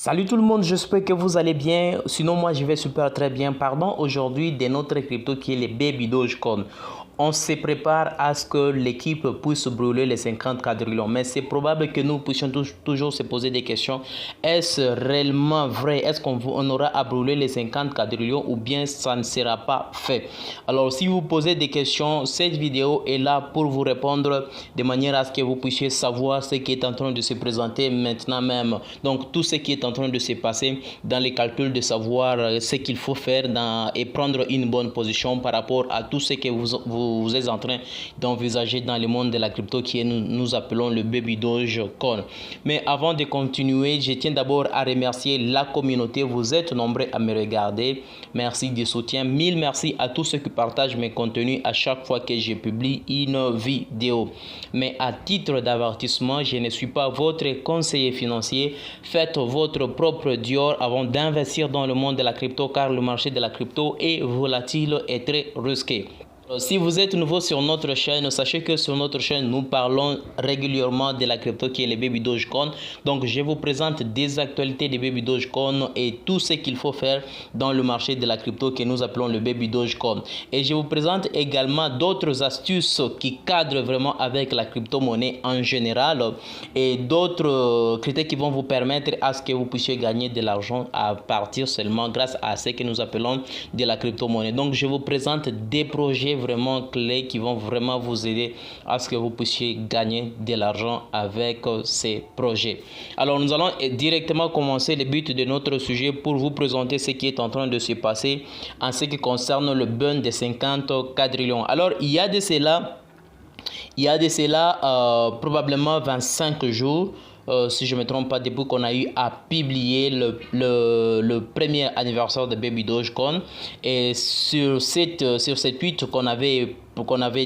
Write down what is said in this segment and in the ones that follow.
Salut tout le monde, j'espère que vous allez bien. Sinon, moi, je vais super très bien. Parlons aujourd'hui de notre crypto qui est le Baby Dogecoin. On se prépare à ce que l'équipe puisse brûler les 50 quadrillions. Mais c'est probable que nous puissions toujours se poser des questions. Est-ce réellement vrai? Est-ce qu'on aura à brûler les 50 quadrillions ou bien ça ne sera pas fait? Alors, si vous posez des questions, cette vidéo est là pour vous répondre de manière à ce que vous puissiez savoir ce qui est en train de se présenter maintenant même. Donc, tout ce qui est en train de se passer dans les calculs de savoir ce qu'il faut faire et prendre une bonne position par rapport à tout ce que vous êtes en train d'envisager dans le monde de la crypto qui est, nous appelons le Baby Dogecoin. Mais avant de continuer, je tiens d'abord à remercier la communauté. Vous êtes nombreux à me regarder. Merci du soutien. Mille merci à tous ceux qui partagent mes contenus à chaque fois que je publie une vidéo. Mais à titre d'avertissement, je ne suis pas votre conseiller financier. Faites votre propre Dior avant d'investir dans le monde de la crypto car le marché de la crypto est volatile et très risqué. Si vous êtes nouveau sur notre chaîne, sachez que sur notre chaîne, nous parlons régulièrement de la crypto qui est le Baby Dogecoin. Donc, je vous présente des actualités de Baby Dogecoin et tout ce qu'il faut faire dans le marché de la crypto que nous appelons le Baby Dogecoin. Et je vous présente également d'autres astuces qui cadrent vraiment avec la crypto-monnaie en général et d'autres critères qui vont vous permettre à ce que vous puissiez gagner de l'argent à partir seulement grâce à ce que nous appelons de la crypto-monnaie. Donc, je vous présente des projets vraiment clés qui vont vraiment vous aider à ce que vous puissiez gagner de l'argent avec ces projets. Alors nous allons directement commencer le but de notre sujet pour vous présenter ce qui est en train de se passer en ce qui concerne le burn des 50 quadrillions. Alors il y a de cela probablement 25 jours. Si je ne me trompe pas, depuis qu'on a eu à publier le premier anniversaire de Baby Dogecoin. Et sur cette tweet qu'on avait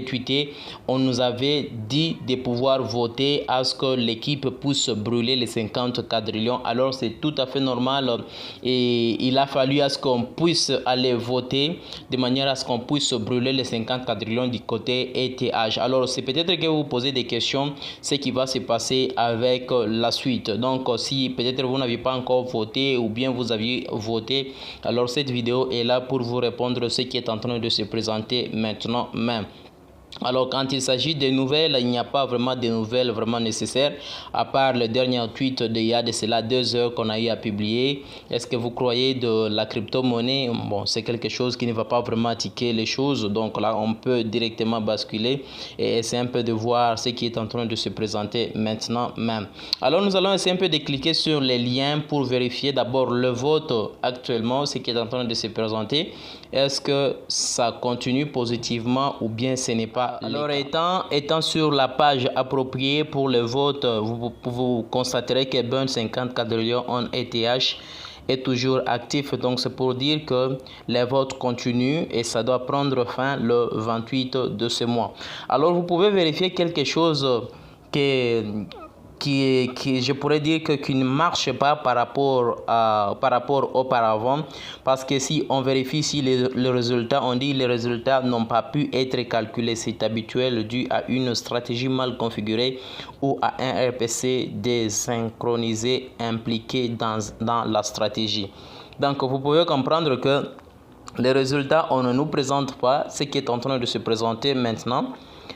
tweeté, on nous avait dit de pouvoir voter à ce que l'équipe puisse brûler les 50 quadrillions. Alors c'est tout à fait normal et il a fallu à ce qu'on puisse aller voter de manière à ce qu'on puisse brûler les 50 quadrillions du côté ETH. Alors c'est peut-être que vous vous posez des questions, ce qui va se passer avec la suite. Donc si peut-être vous n'avez pas encore voté ou bien vous aviez voté, alors cette vidéo est là pour vous répondre ce qui est en train de se présenter maintenant même. Alors quand il s'agit de nouvelles, il n'y a pas vraiment de nouvelles vraiment nécessaires à part le dernier tweet d'il y a de cela 2 heures qu'on a eu à publier. Est-ce que vous croyez de la crypto-monnaie? Bon, c'est quelque chose qui ne va pas vraiment tiquer les choses. Donc là, on peut directement basculer et essayer un peu de voir ce qui est en train de se présenter maintenant même. Alors nous allons essayer un peu de cliquer sur les liens pour vérifier d'abord le vote actuellement, ce qui est en train de se présenter. Est-ce que ça continue positivement ou bien ce n'est pas? Alors étant sur la page appropriée pour le vote, vous constaterez que Burn 50 quadrillions en ETH est toujours actif. Donc c'est pour dire que les votes continuent et ça doit prendre fin le 28 de ce mois. Alors vous pouvez vérifier quelque chose qui je pourrais dire qui ne marche pas par rapport auparavant, parce que si on vérifie ici les résultats, on dit les résultats n'ont pas pu être calculés. C'est habituel dû à une stratégie mal configurée ou à un RPC désynchronisé impliqué dans la stratégie. Donc vous pouvez comprendre que les résultats, on ne nous présente pas ce qui est en train de se présenter maintenant.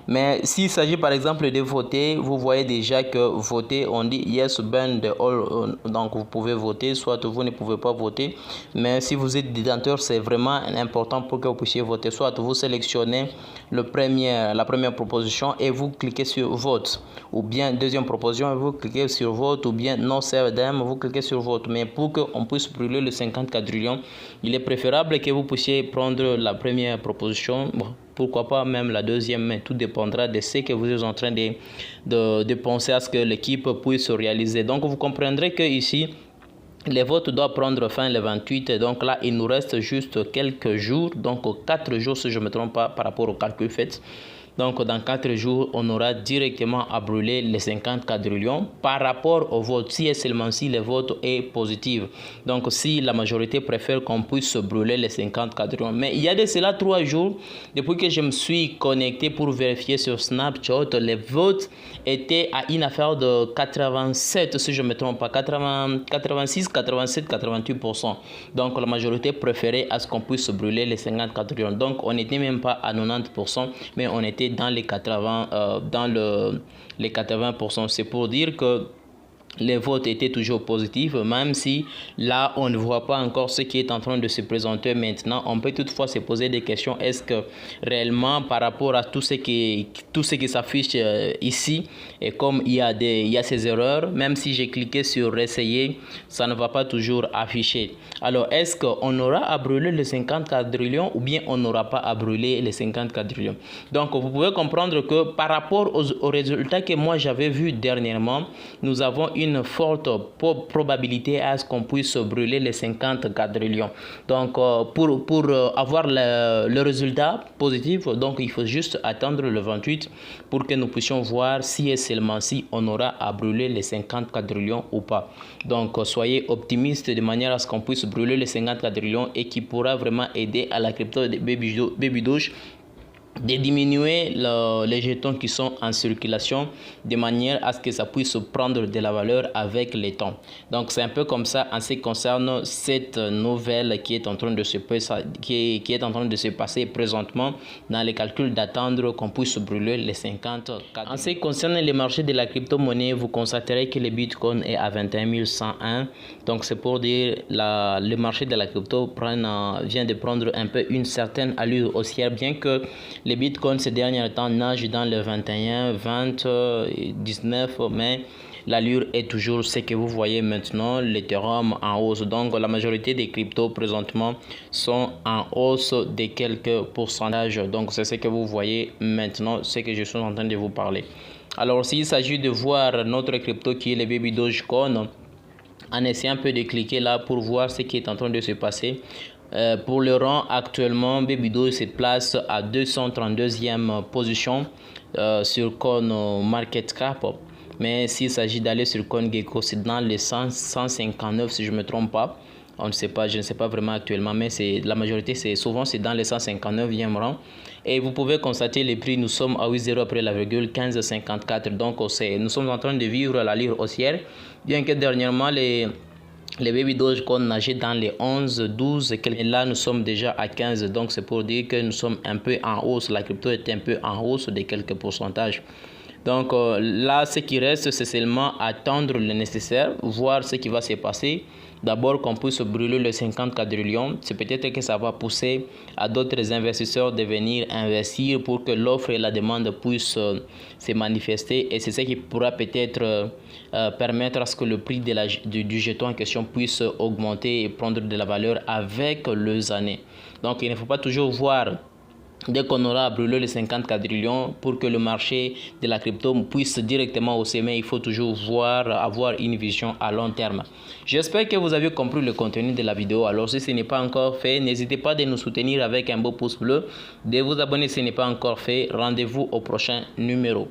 Mais s'il s'agit par exemple de voter, vous voyez déjà que voter, on dit yes, burn the all. Donc vous pouvez voter, soit vous ne pouvez pas voter. Mais si vous êtes détenteur, c'est vraiment important pour que vous puissiez voter. Soit vous sélectionnez la première proposition et vous cliquez sur vote. Ou bien deuxième proposition, vous cliquez sur vote. Ou bien non serve them, vous cliquez sur vote. Mais pour qu'on puisse brûler le 50 quadrillions, il est préférable que vous puissiez prendre la première proposition. Bon, pourquoi pas même la deuxième, mais tout dépendra de ce que vous êtes en train de penser à ce que l'équipe puisse réaliser. Donc vous comprendrez que ici les votes doivent prendre fin le 28, donc là il nous reste juste quelques jours, donc 4 jours si je ne me trompe pas par rapport au calcul fait. Donc dans 4 jours, on aura directement à brûler les 50 quadrillions par rapport au vote, si et seulement si le vote est positif. Donc si la majorité préfère qu'on puisse brûler les 50 quadrillions. Mais il y a de cela 3 jours, depuis que je me suis connecté pour vérifier sur Snapchat, les votes étaient à une affaire de 87, si je ne me trompe pas, 86, 87, 88%. Donc la majorité préférait à ce qu'on puisse brûler les 50 quadrillions. Donc on n'était même pas à 90%, mais on était dans les 80%. Les 80%. C'est pour dire que les votes étaient toujours positifs, même si là, on ne voit pas encore ce qui est en train de se présenter maintenant. On peut toutefois se poser des questions. Est-ce que réellement, par rapport à tout ce qui s'affiche ici, et comme il y a ces erreurs, même si j'ai cliqué sur essayer, ça ne va pas toujours afficher. Alors, est-ce qu'on aura à brûler les 50 quadrillions ou bien on n'aura pas à brûler les 50 quadrillions? Donc, vous pouvez comprendre que par rapport aux résultats que moi j'avais vus dernièrement, nous avons une forte probabilité à ce qu'on puisse brûler les 50 quadrillions. Donc, pour avoir le résultat positif, donc il faut juste attendre le 28 pour que nous puissions voir si et seulement si on aura à brûler les 50 quadrillions ou pas. Donc, soyez optimistes de manière à ce qu'on puisse brûler les 50 quadrillions et qui pourra vraiment aider à la crypto de Baby Doge de diminuer les jetons qui sont en circulation de manière à ce que ça puisse prendre de la valeur avec le temps. Donc c'est un peu comme ça en ce qui concerne cette nouvelle qui est en train de se passer présentement dans les calculs d'attendre qu'on puisse brûler les 50. En ce qui concerne les marchés de la crypto-monnaie, vous constaterez que le Bitcoin est à 21 101. Donc c'est pour dire le marché de la crypto vient de prendre un peu une certaine allure haussière, bien que les bitcoins ces derniers temps nagent dans le 21, 20, 19, mais l'allure est toujours ce que vous voyez maintenant, l'Ethereum en hausse. Donc la majorité des cryptos présentement sont en hausse de quelques pourcentages. Donc c'est ce que vous voyez maintenant, ce que je suis en train de vous parler. Alors s'il s'agit de voir notre crypto qui est le Baby Dogecoin, en essayant un peu de cliquer là pour voir ce qui est en train de se passer. Pour le rang actuellement, Baby Doge se place à 232e position sur CoinMarketCap. Mais s'il s'agit d'aller sur CoinGecko, c'est dans les 159 si je ne me trompe pas. On ne sait pas, je ne sais pas vraiment actuellement, mais la majorité, c'est dans les 159e rang. Et vous pouvez constater les prix, nous sommes à 8,0 après la virgule, 15,54. Donc nous sommes en train de vivre la lyre haussière, bien que dernièrement les Baby Dogecoin nageaient dans les 11, 12, et là nous sommes déjà à 15. Donc c'est pour dire que nous sommes un peu en hausse, la crypto est un peu en hausse de quelques pourcentages. Donc là, ce qui reste, c'est seulement attendre le nécessaire, voir ce qui va se passer. D'abord qu'on puisse brûler les 50 quadrillions. C'est peut-être que ça va pousser à d'autres investisseurs de venir investir pour que l'offre et la demande puissent se manifester. Et c'est ce qui pourra peut-être permettre à ce que le prix du jeton en question puisse augmenter et prendre de la valeur avec les années. Donc il ne faut pas toujours voir dès qu'on aura brûlé les 50 quadrillions pour que le marché de la crypto puisse directement hausser, mais il faut toujours avoir une vision à long terme. J'espère que vous avez compris le contenu de la vidéo. Alors si ce n'est pas encore fait, n'hésitez pas de nous soutenir avec un beau pouce bleu, de vous abonner si ce n'est pas encore fait. Rendez-vous au prochain numéro.